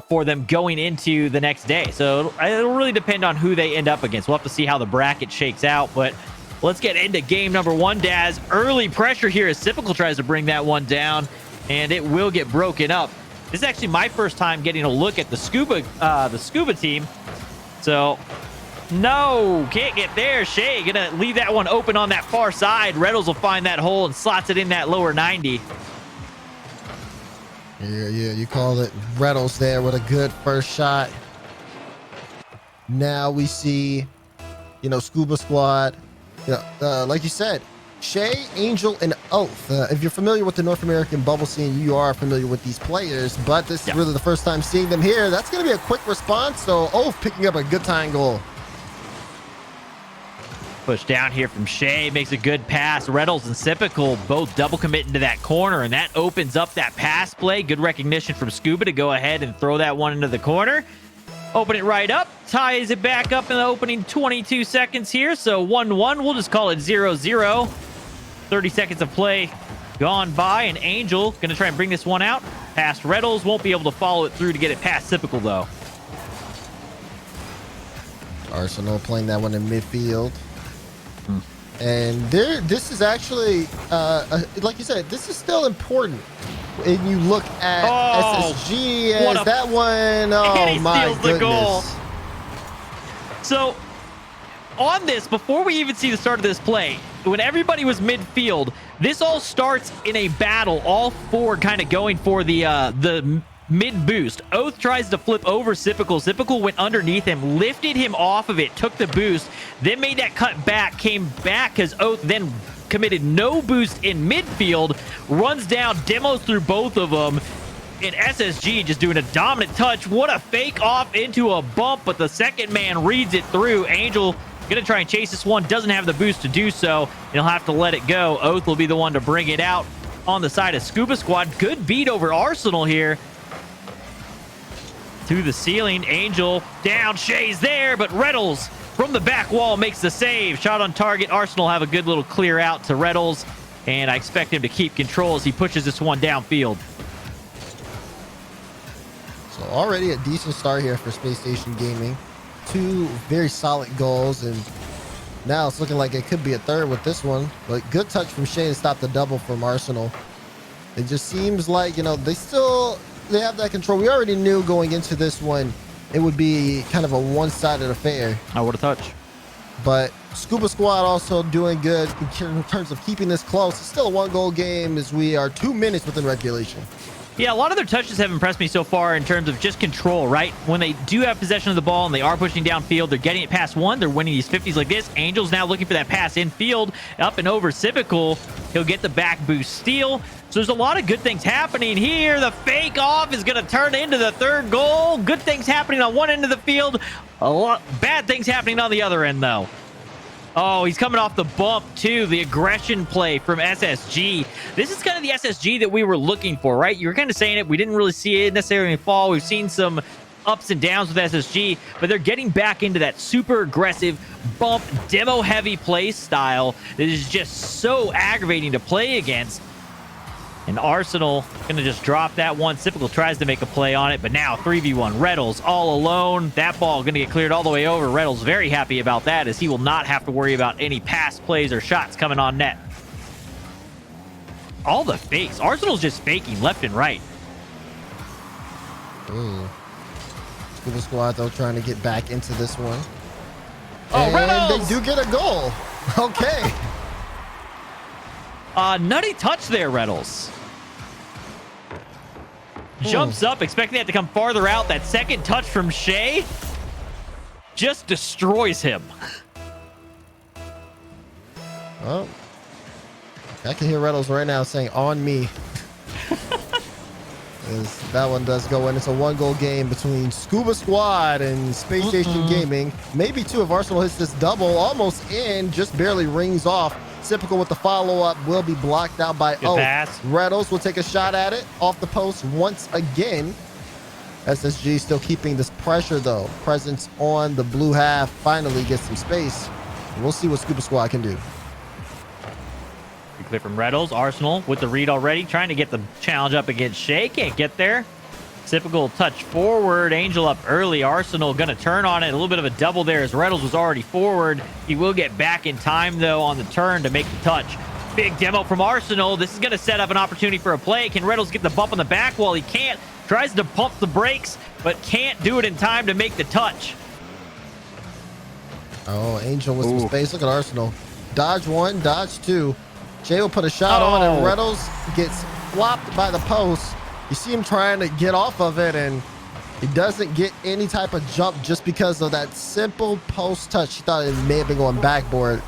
for them going into the next day. So it'll really depend on who they end up against. We'll have to see how the bracket shakes out, but let's get into game number one. Daz, early pressure here as Typical tries to bring that one down, and it will get broken up. This is actually my first time getting a look at the Scuba team. So no, can't get there. Shea gonna leave that one open on that far side. Reynolds will find that hole and slots it in that lower 90. Yeah, you called it. Reynolds there with a good first shot. Now we see, Scuba squad. Like you said, Shea, Angel, and Oath. If you're familiar with the North American bubble scene, you are familiar with these players, but this is really the first time seeing them here. That's going to be a quick response, so Oath picking up a good time goal. Push down here from Shea, makes a good pass. Reynolds and Typical both double committing to that corner, and that opens up that pass play. Good recognition from Scuba to go ahead and throw that one into the corner. Open it right up, ties it back up in the opening 22 seconds here. So 1-1, we'll just call it 0-0. 30 seconds of play gone by, and Angel going to try and bring this one out. Past Reynolds, won't be able to follow it through to get it past Typical, though. Arsenal playing that one in midfield. And this is actually, like you said, this is still important. And you look at SSG as that one. Oh, my goodness. The goal. So, on this, before we even see the start of this play, when everybody was midfield, this all starts in a battle, all four kind of going for the mid boost. Oath tries to flip over Typical. Typical went underneath him, lifted him off of it, took the boost, then made that cut back, came back because Oath then committed no boost in midfield, runs down, demos through both of them, and SSG just doing a dominant touch. What a fake off into a bump, but the second man reads it through. Angel gonna try and chase this one, doesn't have the boost to do so. He'll have to let it go. Oath will be the one to bring it out on the side of Scuba squad. Good beat over Arsenal here. To the ceiling, Angel down, Shea's there, but Reynolds from the back wall makes the save. Shot on target. Arsenal have a good little clear out to Reynolds, and I expect him to keep control as he pushes this one downfield. So already a decent start here for Spacestation Gaming. Two very solid goals, and now it's looking like it could be a third with this one. But good touch from Shea to stop the double from Arsenal. It just seems like, they have that control. We already knew going into this one it would be kind of a one-sided affair. I would have touched. But Scuba Squad also doing good in terms of keeping this close. It's still a one-goal game as we are 2 minutes within regulation. Yeah, a lot of their touches have impressed me so far in terms of just control, right? When they do have possession of the ball and they are pushing downfield, they're getting it past one. They're winning these 50s like this. Angel's now looking for that pass infield, up and over Typical. He'll get the back boost steal. So there's a lot of good things happening here. The fake off is going to turn into the third goal. Good things happening on one end of the field. A lot bad things happening on the other end, though. Oh, he's coming off the bump, too. The aggression play from SSG. This is kind of the SSG that we were looking for, right? You were kind of saying it. We didn't really see it necessarily fall. We've seen some ups and downs with SSG, but they're getting back into that super aggressive, bump, demo-heavy play style that is just so aggravating to play against. And Arsenal going to just drop that one. Typical tries to make a play on it, but now 3v1. Reynolds all alone. That ball going to get cleared all the way over. Reynolds very happy about that as he will not have to worry about any pass plays or shots coming on net. All the fakes. Arsenal's just faking left and right. Ooh. Scuba Squad, though, trying to get back into this one. Oh, and Reynolds! They do get a goal. Okay. Nutty touch there, Reynolds. Jumps up, expecting that to come farther out. That second touch from Shea just destroys him. Oh, I can hear Reynolds right now saying, on me. That one does go in. It's a one-goal game between Scuba Squad and Spacestation Gaming. Maybe two if Arsenal hits this double. Almost in, just barely rings off. Typical with the follow-up will be blocked out by pass. Reynolds will take a shot at it off the post once again. SSG still keeping this pressure, though. Presence on the blue half. Finally gets some space. We'll see what Scuba Squad can do. Clear from Reynolds. Arsenal with the read already, trying to get the challenge up against Shea. Can't get there. Typical touch forward. Angel up early. Arsenal going to turn on it. A little bit of a double there as Reynolds was already forward. He will get back in time, though, on the turn to make the touch. Big demo from Arsenal. This is going to set up an opportunity for a play. Can Reynolds get the bump on the back? Well, he can't. Tries to pump the brakes, but can't do it in time to make the touch. Oh, Angel with some space. Look at Arsenal. Dodge one, dodge two. Jay will put a shot on, and Reynolds gets flopped by the post. You see him trying to get off of it, and he doesn't get any type of jump just because of that simple post touch. He thought it may have been going backboard.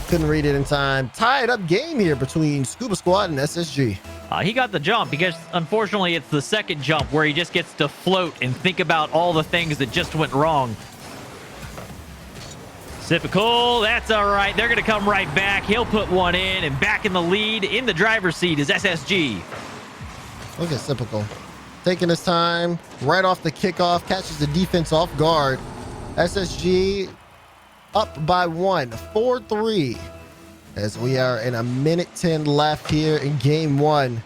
Couldn't read it in time. Tied up game here between Scuba Squad and SSG. He got the jump because, unfortunately, it's the second jump where he just gets to float and think about all the things that just went wrong. Typical, that's all right. They're going to come right back. He'll put one in, and back in the lead in the driver's seat is SSG. Look at Typical. Taking his time right off the kickoff, catches the defense off guard. SSG up by 1, 4-3. As we are in a minute 10 left here in game 1.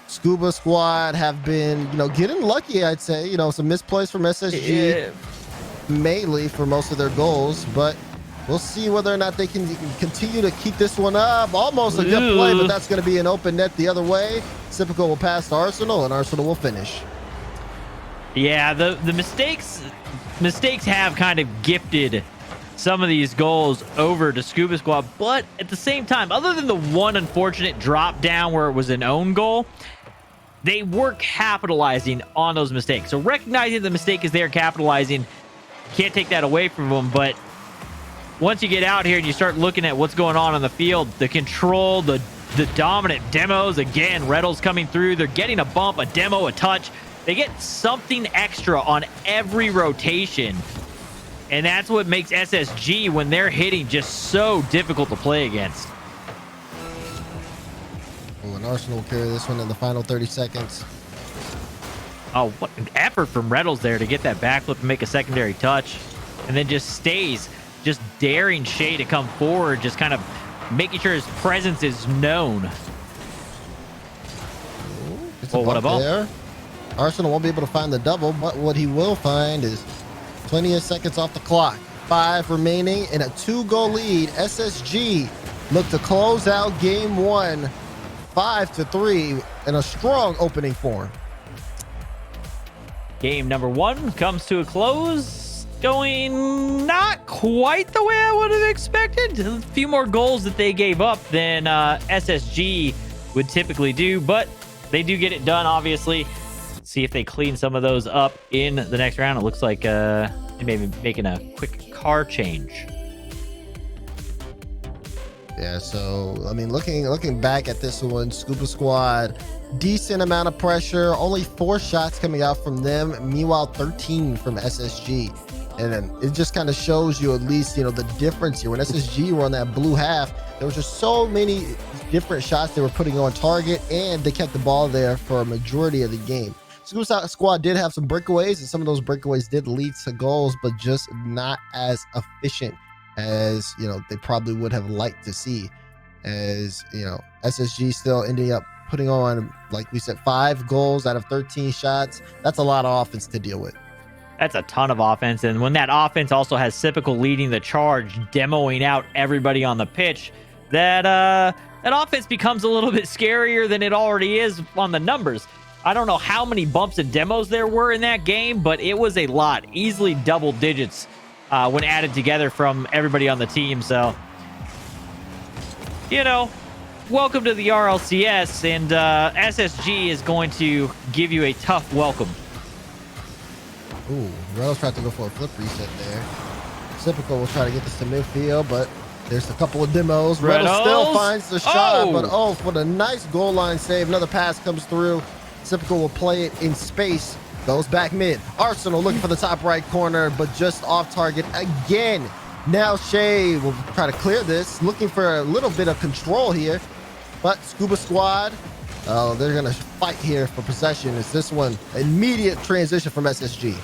Scuba Squad have been, getting lucky, I'd say. Some misplays from SSG. Mainly for most of their goals, but we'll see whether or not they can continue to keep this one up. Almost a good play, but that's going to be an open net the other way. Typical will pass to Arsenal, and Arsenal will finish. Yeah, the mistakes have kind of gifted some of these goals over to Scuba Squad, but at the same time, other than the one unfortunate drop down where it was an own goal, they were capitalizing on those mistakes. So recognizing the mistake is there, capitalizing. Can't take that away from them, but once you get out here and you start looking at what's going on the field, the control, the dominant demos, again, Reynolds coming through, they're getting a bump, a demo, a touch. They get something extra on every rotation, and that's what makes SSG, when they're hitting, just so difficult to play against. Oh, and Arsenal will carry this one in the final 30 seconds. Oh, what an effort from Reynolds there to get that backflip and make a secondary touch. And then just stays, just daring Shea to come forward, just kind of making sure his presence is known. It's a bump there. Arsenal won't be able to find the double, but what he will find is plenty of seconds off the clock. 5 remaining in a 2-goal lead. SSG look to close out game 1, 5-3 in a strong opening form. Game number 1 comes to a close, going not quite the way I would have expected. A few more goals that they gave up than SSG would typically do, but they do get it done, obviously. Let's see if they clean some of those up in the next round. It looks like they may be making a quick car change. Yeah, so, looking back at this one, Scuba Squad, decent amount of pressure, only 4 shots coming out from them, meanwhile 13 from SSG. And then it just kind of shows you at least, the difference here. When SSG were on that blue half, there was just so many different shots they were putting on target, and they kept the ball there for a majority of the game. Scuba Squad did have some breakaways, and some of those breakaways did lead to goals, but just not as efficient as they probably would have liked to see. As SSG still ending up putting on, like we said, 5 goals out of 13 shots. That's a lot of offense to deal with. That's a ton of offense, and when that offense also has Typical leading the charge, demoing out everybody on the pitch, that offense becomes a little bit scarier than it already is on the numbers. I don't know how many bumps and demos there were in that game, but it was a lot, easily double digits when added together from everybody on the team. So, welcome to the RLCS, and SSG is going to give you a tough welcome. Ooh, Reynolds tried to go for a flip reset there. Typical will try to get this to midfield, but there's a couple of demos. Reynolds still finds the shot, but for the nice goal line save. Another pass comes through. Typical will play it in space. Goes back mid. Arsenal looking for the top right corner, but just off target again. Now Shea will try to clear this, looking for a little bit of control here. But Scuba Squad, they're going to fight here for possession. It's this one, immediate transition from SSG.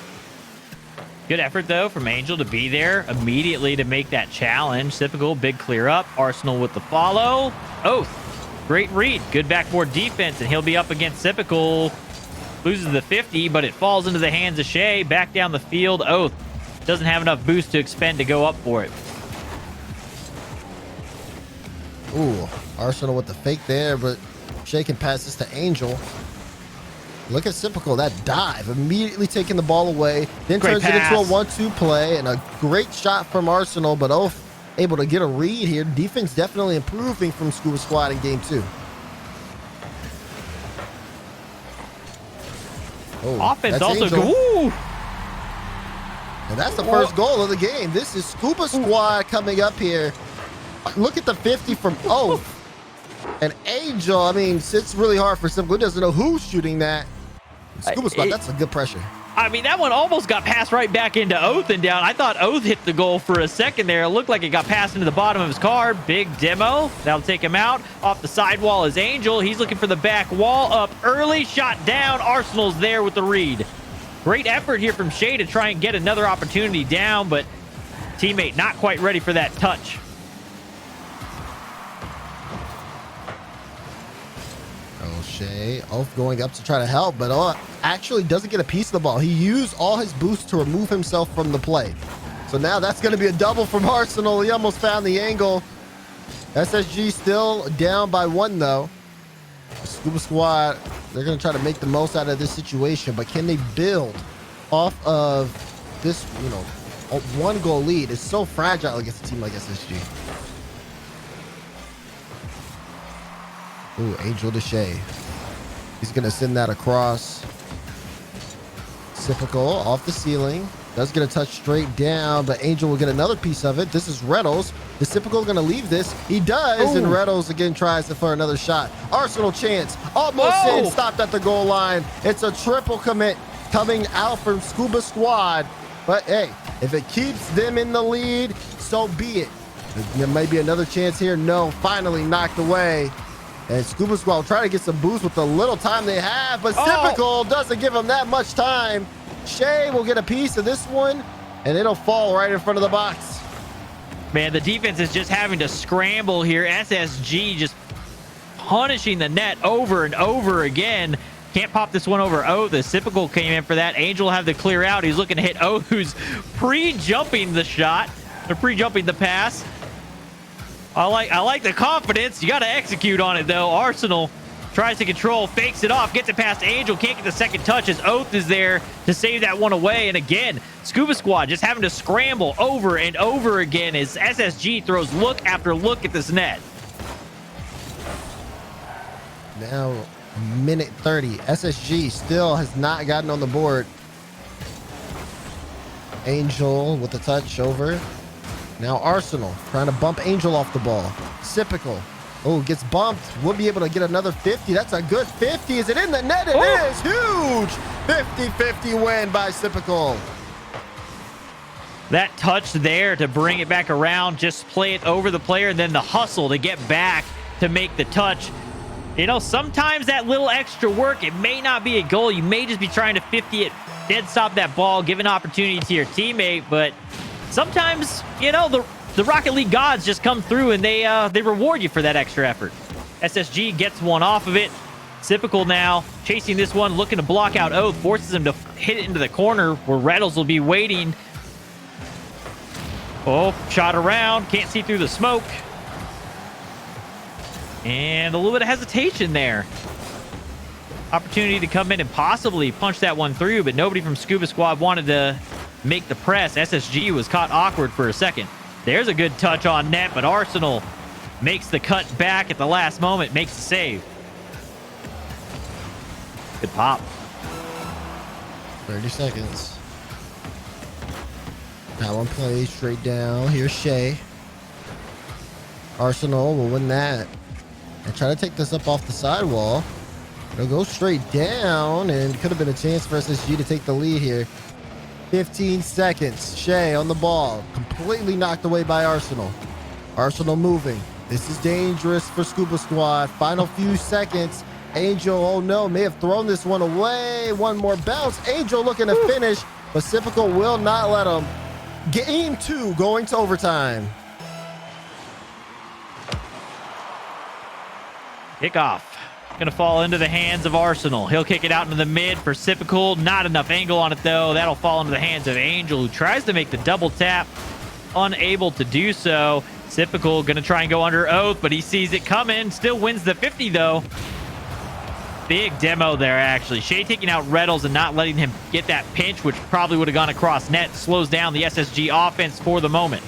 Good effort, though, from Angel to be there immediately to make that challenge. Typical, big clear up. Arsenal with the follow. Great read. Good backboard defense, and he'll be up against Typical. Loses the 50, but it falls into the hands of Shea. Back down the field. Oath doesn't have enough boost to expend to go up for it. Ooh, Arsenal with the fake there, but Shea can pass this to Angel. Look at Simpical, that dive, immediately taking the ball away, then Great turns pass. it into a 1-2 play, and a great shot from Arsenal, but Oath able to get a read here. Defense definitely improving from Scuba Squad in game 2. Oh, Offense that's also Angel. Ooh. And that's the first goal of the game. This is Scuba Squad coming up here. Look at the 50 from Oath. And Angel, I mean, it's really hard for Simpical. He doesn't know who's shooting that. Scuba Squad, that's a good pressure. I mean, that one almost got passed right back into Oath and down. I thought Oath hit the goal for a second there. It looked like it got passed into the bottom of his car. Big demo. That'll take him out. Off the sidewall is Angel. He's looking for the back wall. Up early. Shot down. Arsenal's there with the read. Great effort here from Shea to try and get another opportunity down, but teammate not quite ready for that touch. Shea, Oath going up to try to help, but actually doesn't get a piece of the ball. He used all his boost to remove himself from the play. So now that's going to be a double from Arsenal. He almost found the angle. SSG still down by 1, though. Scuba Squad, they're going to try to make the most out of this situation, but can they build off of this, you know, a 1-goal lead? It's so fragile against a team like SSG. Ooh, Angel to Shea. He's going to send that across. Simpical off the ceiling. Does get a touch straight down, but Angel will get another piece of it. This is Reynolds. Is Simpical going to leave this? He does, and Reynolds again tries for another shot. Arsenal chance. Almost in, stopped at the goal line. It's a triple commit coming out from Scuba Squad. But hey, if it keeps them in the lead, so be it. There may be another chance here. No, finally knocked away. And Scuba Squad will try to get some boost with the little time they have, but Simpical doesn't give them that much time. Shea will get a piece of this one, and it'll fall right in front of the box. Man, the defense is just having to scramble here. SSG just punishing the net over and over again. Can't pop this one over Oath. The Simpical came in for that. Angel will have to clear out. He's looking to hit Oath, who's pre-jumping the shot, or pre-jumping the pass. I like the confidence. You got to execute on it, though. Arsenal tries to control, fakes it off, gets it past Angel, can't get the second touch as Oath is there to save that one away. And again, Scuba Squad just having to scramble over and over again as SSG throws look after look at this net. Now, minute 30. SSG still has not gotten on the board. Angel with the touch over. Now Arsenal trying to bump Angel off the ball. Simpical. Oh, gets bumped. We'll be able to get another 50. That's a good 50. Is it in the net? It is. Huge 50-50 win by Simpical. That touch there to bring it back around, just play it over the player, and then the hustle to get back to make the touch. You know, sometimes that little extra work, it may not be a goal. You may just be trying to 50 it, dead stop that ball, give an opportunity to your teammate, but sometimes, you know, the Rocket League gods just come through and they reward you for that extra effort. SSG gets one off of it. Simpical now chasing this one, looking to block out Oath, forces him to hit it into the corner where Reynolds will be waiting. Oh, shot around, can't see through the smoke. And a little bit of hesitation there. Opportunity to come in and possibly punch that one through, but nobody from Scuba Squad wanted to make the press. SSG was caught awkward for a second. There's a good touch on net, but Arsenal makes the cut back at the last moment, makes the save. Good pop. 30 seconds. That one plays straight down. Here's Shea. Arsenal will win that. And try to take this up off the sidewall. It'll go straight down, and could have been a chance for SSG to take the lead here. 15 seconds. Shea on the ball. Completely knocked away by Arsenal. Arsenal moving. This is dangerous for Scuba Squad. Final few seconds. Angel, oh no, may have thrown this one away. One more bounce. Angel looking to finish, but Simpical will not let him. Game 2 going to overtime. Kickoff. Gonna fall into the hands of Arsenal. He'll kick it out into the mid for Sipical. Not enough angle on it, though. That'll fall into the hands of Angel, who tries to make the double tap. Unable to do so. Sipical gonna try and go under oath, but he sees it coming. Still wins the 50, though. Big demo there, actually. Shay taking out Reddles and not letting him get that pinch, which probably would have gone across net. Slows down the SSG offense for the moment.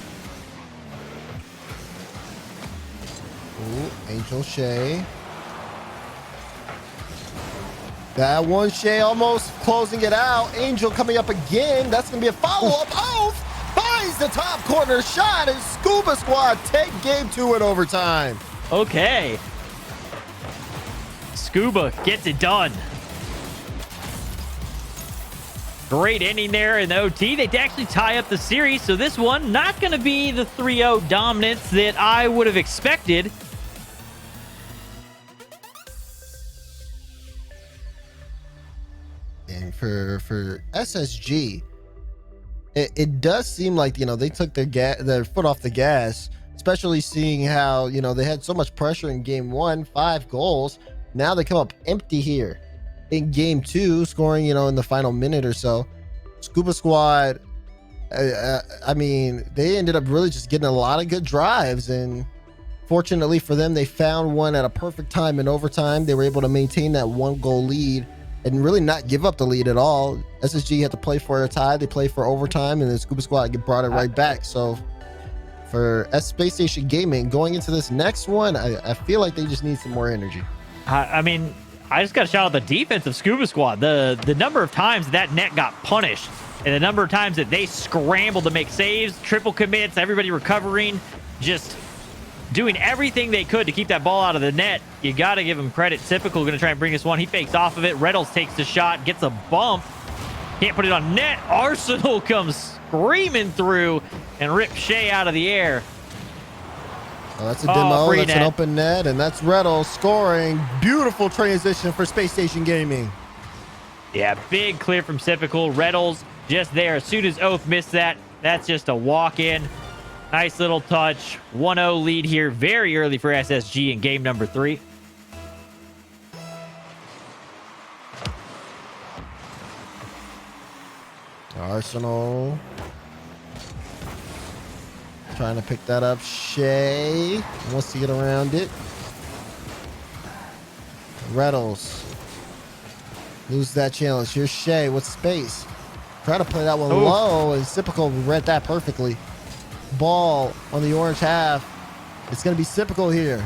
Ooh, Angel Shay. That one, Shay almost closing it out. Angel coming up again. That's going to be a follow-up. Oath finds the top corner shot, and Scuba Squad take game 2 in overtime. Okay. Scuba gets it done. Great ending there in the OT. They actually tie up the series, so this one not going to be the 3-0 dominance that I would have expected. And for SSG, it does seem like, they took their foot off the gas, especially seeing how, they had so much pressure in game 1, 5 goals. Now they come up empty here in game 2, scoring, in the final minute or so. Scuba Squad, I mean, they ended up really just getting a lot of good drives, and fortunately for them, they found one at a perfect time in overtime. They were able to maintain that 1-goal lead and really not give up the lead at all. SSG had to play for a tie. They played for overtime, and then Scuba Squad brought it right back. So for Spacestation Gaming, going into this next one, I feel like they just need some more energy. I mean, I just got to shout out the defense of Scuba Squad. The number of times that net got punished and the number of times that they scrambled to make saves, triple commits, everybody recovering, just doing everything they could to keep that ball out of the net. You got to give him credit. Typical going to try and bring this one. He fakes off of it. Reynolds takes the shot, gets a bump. Can't put it on net. Arsenal comes screaming through and rips Shay out of the air. Oh, that's a demo. That's an open net, and that's Reddle scoring. Beautiful transition for Spacestation Gaming. Yeah, big clear from Typical. Reddles just there. As soon as Oath missed that, that's just a walk-in. Nice little touch. 1-0 lead here very early for SSG in game number 3. Arsenal trying to pick that up. Shay wants to get around it. Reddles lose that challenge. Here's Shay with space. Try to play that one low, and Sipical read that perfectly. Ball on the orange half. It's going to be Sipical here.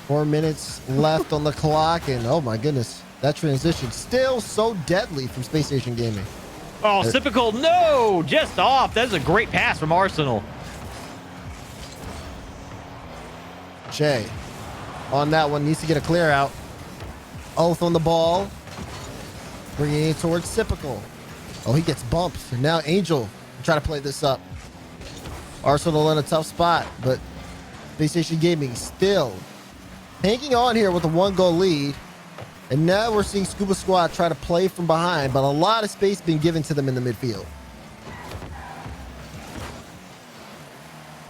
4 minutes left on the clock, and oh my goodness, that transition still so deadly from Spacestation Gaming. Oh, Sipical, no! Just off. That's a great pass from Arsenal. Shay on that one needs to get a clear out. Oath on the ball. Bringing it towards Sipical. Oh, he gets bumped. And now Angel try to play this up. Arsenal in a tough spot, but Spacestation Gaming still hanging on here with a 1-goal lead. And now we're seeing Scuba Squad try to play from behind, but a lot of space being given to them in the midfield.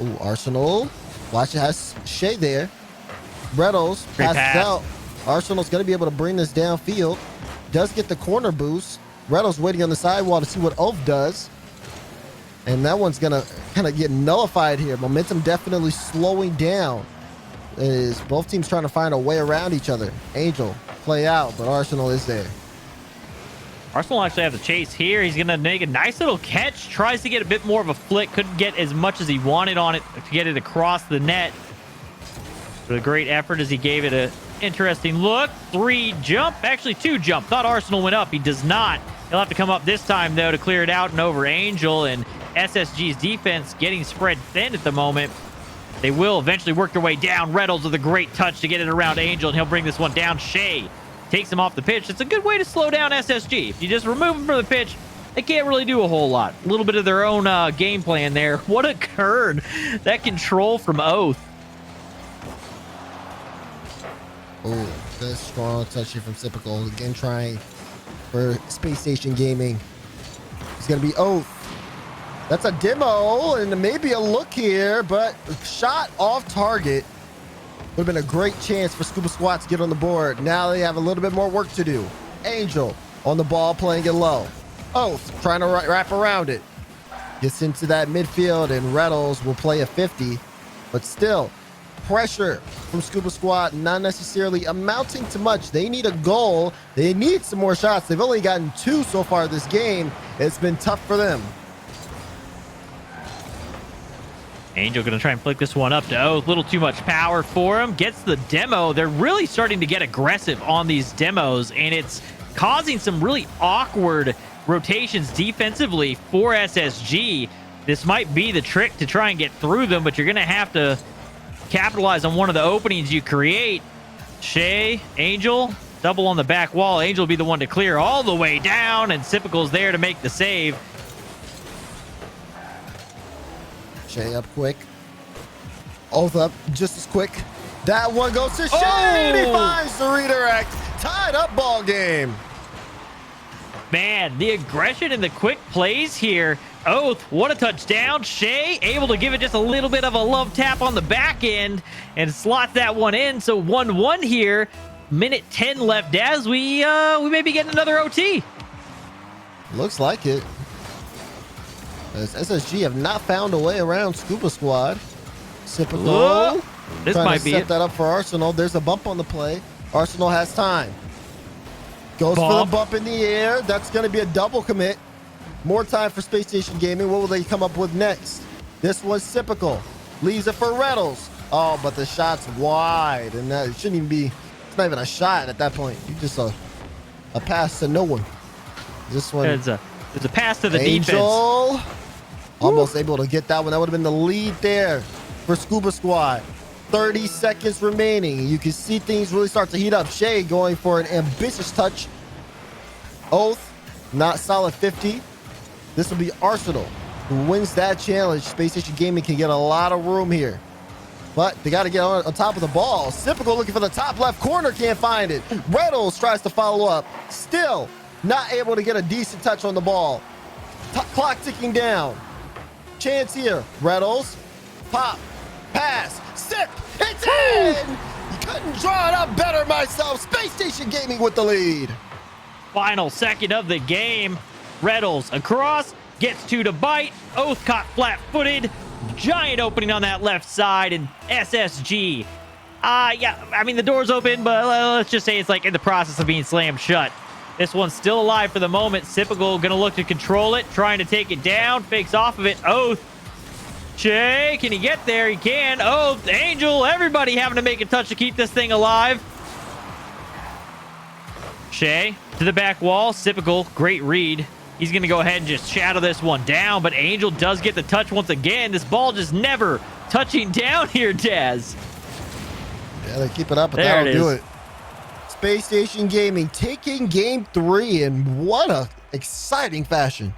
Ooh, Arsenal. Watch it, has Shay there. Reddles passes out. Arsenal's going to be able to bring this downfield. Does get the corner boost. Reddles waiting on the sidewall to see what Oath does. And that one's going to kind of get nullified here. Momentum definitely slowing down. Is both teams trying to find a way around each other. Angel play out, but Arsenal is there. Arsenal actually have the chase here. He's going to make a nice little catch. Tries to get a bit more of a flick. Couldn't get as much as he wanted on it to get it across the net. But a great effort as he gave it an interesting look. 3 jump. Actually, 2 jump. Thought Arsenal went up. He does not. He'll have to come up this time, though, to clear it out and over Angel. And SSG's defense getting spread thin at the moment. They will eventually work their way down. Reynolds with a great touch to get it around Angel, and he'll bring this one down. Shay takes him off the pitch. It's a good way to slow down SSG. If you just remove them from the pitch, they can't really do a whole lot. A little bit of their own game plan there. What occurred? That control from Oath. Oh, that's strong touch here from Typical. Again, trying for Spacestation Gaming. It's going to be Oath. That's a demo and maybe a look here, but shot off target. Would have been a great chance for Scuba Squad to get on the board. Now they have a little bit more work to do. Angel on the ball, playing it low. Oath trying to wrap around it. Gets into that midfield, and Reynolds will play a 50. But still, pressure from Scuba Squad not necessarily amounting to much. They need a goal. They need some more shots. They've only gotten 2 so far this game. It's been tough for them. Angel going to try and flick this one up to Oath. A little too much power for him. Gets the demo. They're really starting to get aggressive on these demos, and it's causing some really awkward rotations defensively for SSG. This might be the trick to try and get through them, but you're going to have to capitalize on one of the openings you create. Shay, Angel, double on the back wall. Angel will be the one to clear all the way down, and Sipical's there to make the save. Shay up quick. Oath up just as quick. That one goes to Shay, and he finds the redirect. Tied up ball game. Man, the aggression and the quick plays here. Oath, what a touchdown. Shay able to give it just a little bit of a love tap on the back end and slot that one in. So 1-1 here. Minute 10 left as we may be getting another OT. Looks like it. As SSG have not found a way around Scuba Squad. Typical. This Trying might to be set it. that up for Arsenal. There's a bump on the play. Arsenal has time. Goes for the bump in the air. That's going to be a double commit. More time for Spacestation Gaming. What will they come up with next? This one's typical. Leaves it for Reynolds. Oh, but the shot's wide. And that it shouldn't even be, it's not even a shot at that point. You just a pass to no one. This one. There's a pass to the Angel, defense. almost able to get that one. That would have been the lead there for Scuba Squad. 30 seconds remaining. You can see things really start to heat up. Shay going for an ambitious touch. Oath, not solid 50. This will be Arsenal who wins that challenge. Spacestation Gaming can get a lot of room here. But they got to get on top of the ball. Sipical looking for the top left corner. Can't find it. Reynolds tries to follow up. Still not able to get a decent touch on the ball. Clock ticking down. Chance here. Reynolds. Pop. Pass. Sip. It's in! You couldn't draw it up better myself. Spacestation Gaming with the lead. Final second of the game. Reynolds across. Gets 2 to bite. Oath caught flat-footed. Giant opening on that left side. And SSG. Yeah, I mean, the door's open, but let's just say it's like in the process of being slammed shut. This one's still alive for the moment. Sipical gonna look to control it. Trying to take it down. Fakes off of it. Oath. Shay, can he get there? He can. Oath, Angel, everybody having to make a touch to keep this thing alive. Shay to the back wall. Sipical, great read. He's going to go ahead and just shadow this one down, but Angel does get the touch once again. This ball just never touching down here, Daz. Yeah, they keep it up, but There that'll it do is. it. Space Station Gaming taking game 3 in what a exciting fashion.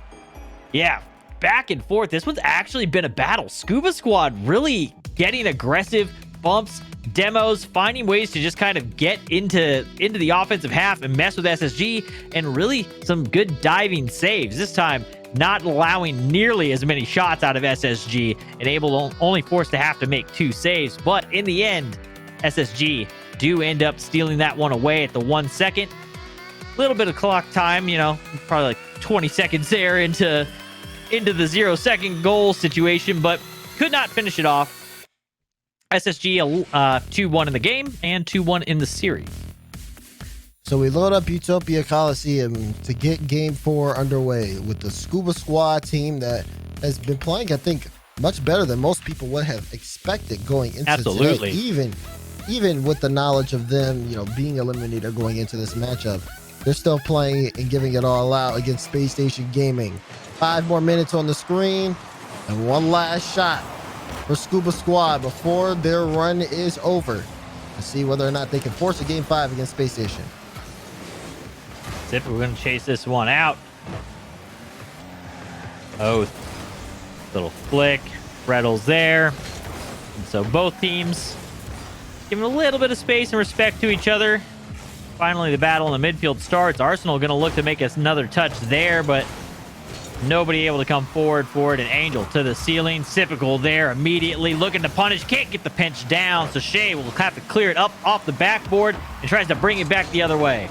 Yeah, back and forth. This one's actually been a battle. Scuba Squad really getting aggressive, bumps, demos, finding ways to just kind of get into the offensive half and mess with SSG, and really some good diving saves. This time, not allowing nearly as many shots out of SSG, and only forced to have to make 2 saves. But in the end, SSG do end up stealing that one away at the 1 second. Little bit of clock time, you know, probably like 20 seconds there into the 0 second goal situation, but could not finish it off. SSG 2-1 in the game and 2-1 in the series. So we load up Utopia Coliseum to get game 4 underway with the Scuba Squad team that has been playing, I think, much better than most people would have expected going into Absolutely. today. Even with the knowledge of them, you know, being eliminated or going into this matchup, they're still playing and giving it all out against Space Station Gaming. 5 more minutes on the screen and one last shot for Scuba Squad before their run is over to see whether or not they can force a game 5 against Space Station. Zip, we're going to chase this one out. Oh, little flick. Reynolds there. And so both teams giving a little bit of space and respect to each other. Finally, the battle in the midfield starts. Arsenal going to look to make us another touch there, but Nobody able to come forward for it. And Angel to the ceiling. Typical there immediately looking to punish. Can't get the pinch down. So Shea will have to clear it up off the backboard and tries to bring it back the other way.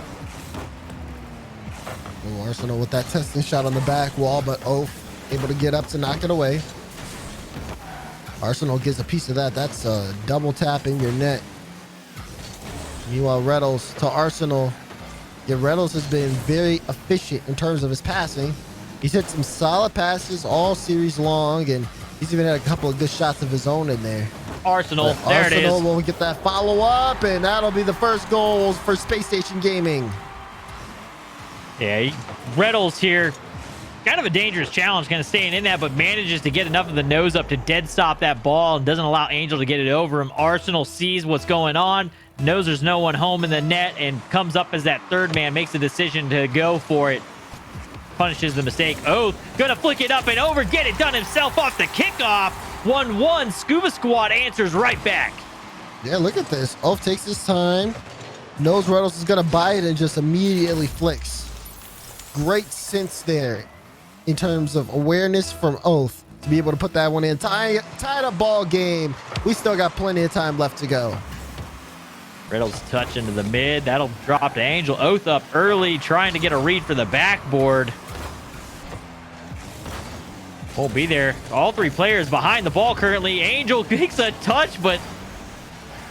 Oh, Arsenal with that testing shot on the back wall, but Oaf able to get up to knock it away. Arsenal gets a piece of that. That's a double tap in your net. Meanwhile, Reynolds to Arsenal. Yeah, Reynolds has been very efficient in terms of his passing. He's hit some solid passes all series long, and he's even had a couple of good shots of his own in there. Arsenal, there it is. Arsenal will get that follow-up, and that'll be the first goals for Space Station Gaming. Yeah, Reynolds here. Kind of a dangerous challenge, kind of staying in that, but manages to get enough of the nose up to dead stop that ball and doesn't allow Angel to get it over him. Arsenal sees what's going on, knows there's no one home in the net, and comes up as that third man, makes a decision to go for it. Punishes the mistake. Oath gonna flick it up and over, get it done himself off the kickoff. 1-1. Scuba Squad answers right back. Yeah, look at this. Oath takes his time, knows Reynolds is gonna buy it, and just immediately flicks. Great sense there in terms of awareness from Oath to be able to put that one in. Tied up ball game. We still got plenty of time left to go. Reynolds touch into the mid. That'll drop to Angel. Oath up early, trying to get a read for the backboard. Won't be there. All three players behind the ball currently. Angel makes a touch, but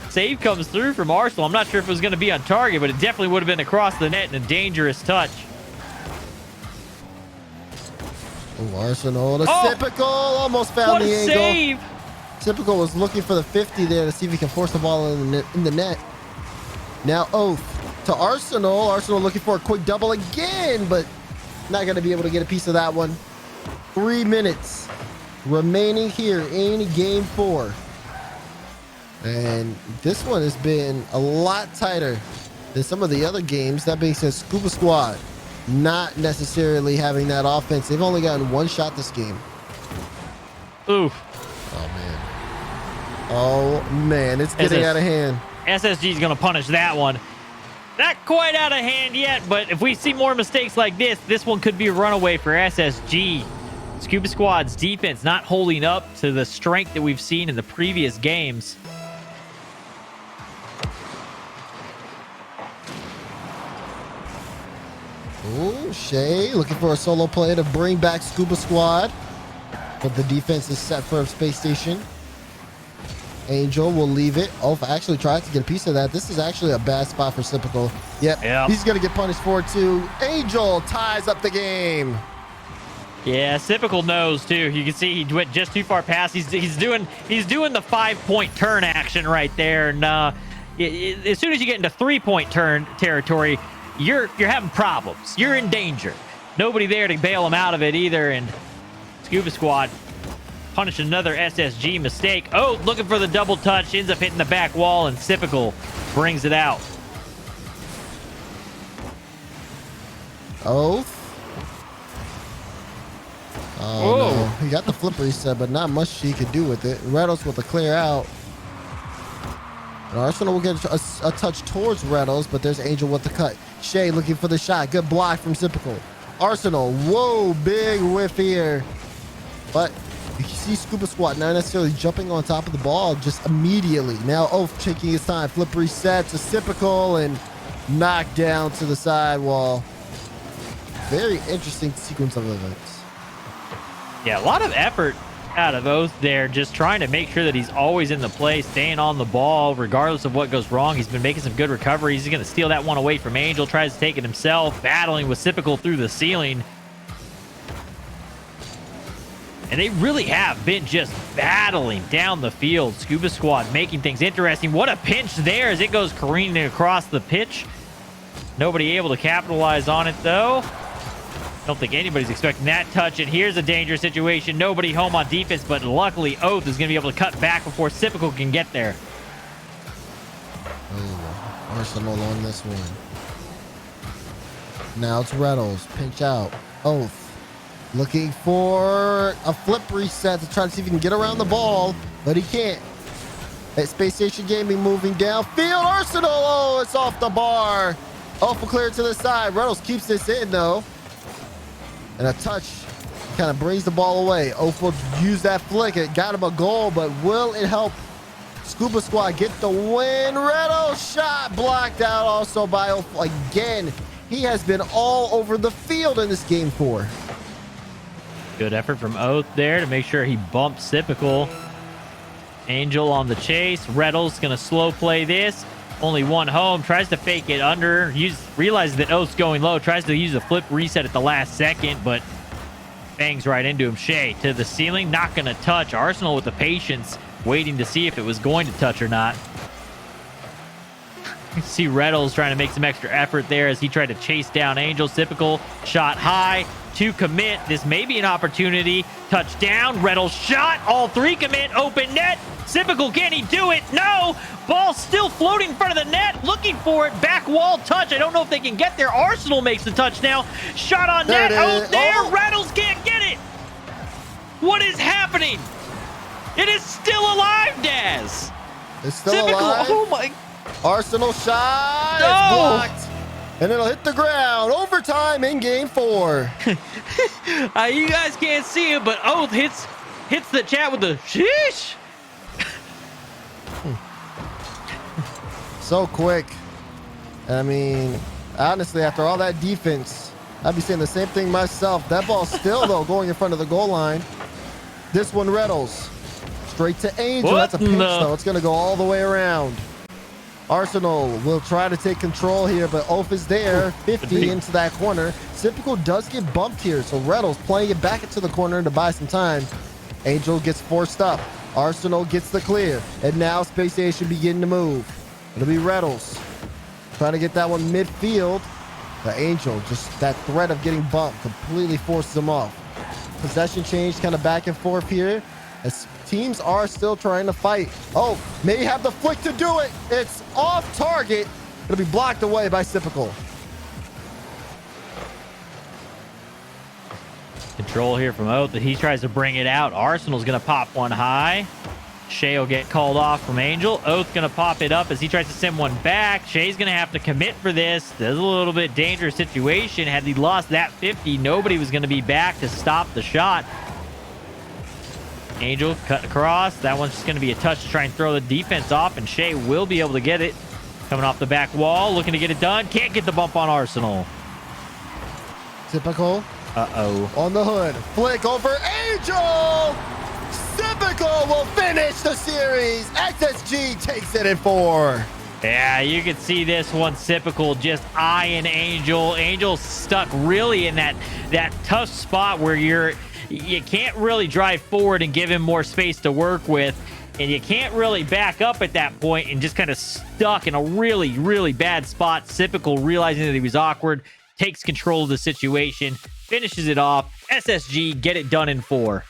save comes through from Arsenal. I'm not sure if it was going to be on target, but it definitely would have been across the net and a dangerous touch. Oh, Arsenal to Typical. Almost found the angle. Save. Typical was looking for the 50 there to see if he can force the ball in the net. Now Oath to Arsenal. Arsenal looking for a quick double again, but not going to be able to get a piece of that one. 3 minutes remaining here in game 4. And this one has been a lot tighter than some of the other games. That being said, Scuba Squad not necessarily having that offense. They've only gotten one shot this game. Oof. Oh man, it's getting out of hand. SSG is going to punish that one. Not quite out of hand yet, but if we see more mistakes like this one could be a runaway for SSG. Scuba Squad's defense not holding up to the strength that we've seen in the previous games. Oh, Shea looking for a solo play to bring back Scuba Squad. But the defense is set for Space Station. Angel will leave it. Oh, actually tried to get a piece of that. This is actually a bad spot for Typical. Yep. He's going to get punished for it too. Angel ties up the game. Yeah, Typical knows too. You can see he went just too far past. He's doing the 5-point turn action right there. And as soon as you get into 3-point turn territory, you're having problems. You're in danger. Nobody there to bail him out of it either. And Scuba Squad punish another SSG mistake. Oh, looking for the double touch, ends up hitting the back wall, and Typical brings it out. Oath. Oh, no. He got the flip reset, but not much he could do with it. Reynolds with a clear out. And Arsenal will get a touch towards Reynolds, but there's Angel with the cut. Shea looking for the shot. Good block from Typical. Arsenal, whoa, big whiff here. But you can see Scuba Squad not necessarily jumping on top of the ball just immediately. Now Oath taking his time. Flip reset to Typical and knocked down to the sidewall. Very interesting sequence of events. Yeah, a lot of effort out of Oath there, just trying to make sure that he's always in the play, staying on the ball, regardless of what goes wrong. He's been making some good recoveries. He's going to steal that one away from Angel, tries to take it himself, battling with Typical through the ceiling. And they really have been just battling down the field. Scuba Squad making things interesting. What a pinch there as it goes careening across the pitch. Nobody able to capitalize on it, though. Don't think anybody's expecting that touch. And here's a dangerous situation. Nobody home on defense, but luckily Oath is going to be able to cut back before Typical can get there. Oh, Arsenal on this one. Now it's Reynolds. Pinch out. Oath looking for a flip reset to try to see if he can get around the ball, but he can't. At Space Station Gaming moving downfield. Arsenal. Oh, it's off the bar. Oath will clear it to the side. Reynolds keeps this in, though. And a touch kind of brings the ball away. Oath will use that flick. It got him a goal, but will it help Scuba Squad get the win? Redo shot blocked out also by Oath again. He has been all over the field in this game 4. Good effort from Oath there to make sure he bumps Typical. Angel on the chase. Reddle's going to slow play this. Only one home. Tries to fake it under. Realizes that Oath's going low. Tries to use a flip reset at the last second, but bangs right into him. Shea to the ceiling. Not going to touch. Arsenal with the patience, waiting to see if it was going to touch or not. You see Reddles trying to make some extra effort there as he tried to chase down Angel. Typical shot high to commit. This may be an opportunity. Touchdown. Reddles shot. All 3 commit. Open net. Typical, can he do it? No. Ball still floating in front of the net. Looking for it. Back wall touch. I don't know if they can get there. Arsenal makes the touch now. Shot on net. Out there. Oh. Reddles can't get it. What is happening? It is still alive, Daz. It's still alive. Oh my. Arsenal shot. No. It's blocked. And it'll hit the ground. Overtime in game 4. You guys can't see it, but Oath hits the chat with the sheesh. So quick. I mean, honestly, after all that defense, I'd be saying the same thing myself. That ball's still, though, going in front of the goal line. This one, Reddles. Straight to Angel. What? That's a pinch, though. It's going to go all the way around. Arsenal will try to take control here, but Oath is there. 50 into that corner. Typical does get bumped here, so Reddles playing it back into the corner to buy some time. Angel gets forced up. Arsenal gets the clear, and now Spacestation begin to move. It'll be Reddles trying to get that one midfield. The Angel, just that threat of getting bumped, completely forces him off. Possession change kind of back and forth here, as teams are still trying to fight. Oh, may have the flick to do it. It's off target. It'll be blocked away by Typical. Control here from Oath that he tries to bring it out. Arsenal's going to pop one high. Shea will get called off from Angel. Oath going to pop it up as he tries to send one back. Shea's going to have to commit for this. This is a little bit dangerous situation. Had he lost that 50, nobody was going to be back to stop the shot. Angel cut across. That one's just going to be a touch to try and throw the defense off, and Shea will be able to get it. Coming off the back wall, looking to get it done. Can't get the bump on Arsenal. Typical. Uh-oh. On the hood. Flick over Angel. Typical will finish the series. SSG takes it in 4. Yeah, you can see this one. Typical just eyeing Angel. Angel's stuck really in that tough spot where you can't really drive forward and give him more space to work with, and you can't really back up at that point, and just kind of stuck in a really, really bad spot. Typical, realizing that he was awkward, takes control of the situation, finishes it off. SSG get it done in 4.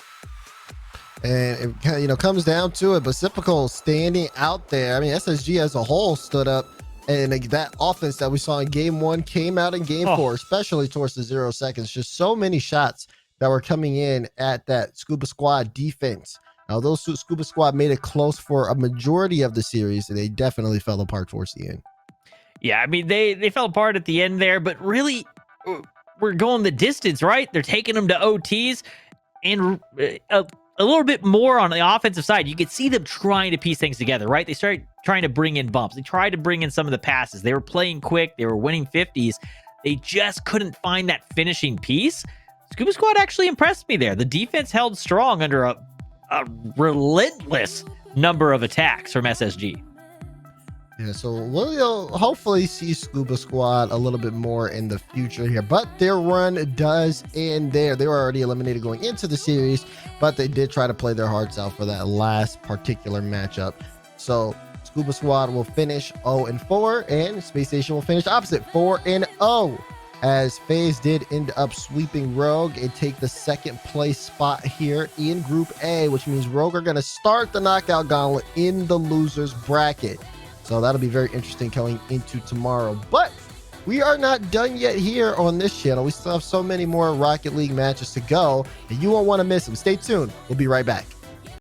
And it comes down to it, but Typical standing out there. I mean, SSG as a whole stood up, and that offense that we saw in game 1 came out in game 4, especially towards the 0 seconds. Just so many shots that were coming in at that Scuba Squad defense. Now, those Scuba Squad made it close for a majority of the series, and they definitely fell apart towards the end. Yeah, I mean, they fell apart at the end there, but really, we're going the distance, right? They're taking them to OTs, and a little bit more on the offensive side. You could see them trying to piece things together, right? They started trying to bring in bumps. They tried to bring in some of the passes. They were playing quick. They were winning 50s. They just couldn't find that finishing piece. Scuba Squad actually impressed me there. The defense held strong under a relentless number of attacks from SSG. Yeah, so we'll hopefully see Scuba Squad a little bit more in the future here, but their run does end there. They were already eliminated going into the series, but they did try to play their hearts out for that last particular matchup. So Scuba Squad will finish 0-4, and Spacestation will finish opposite 4-0. As FaZe did end up sweeping Rogue and take the second place spot here in Group A, which means Rogue are going to start the knockout gauntlet in the losers bracket. So that'll be very interesting going into tomorrow. But we are not done yet here on this channel. We still have so many more Rocket League matches to go, and you won't want to miss them. Stay tuned. We'll be right back.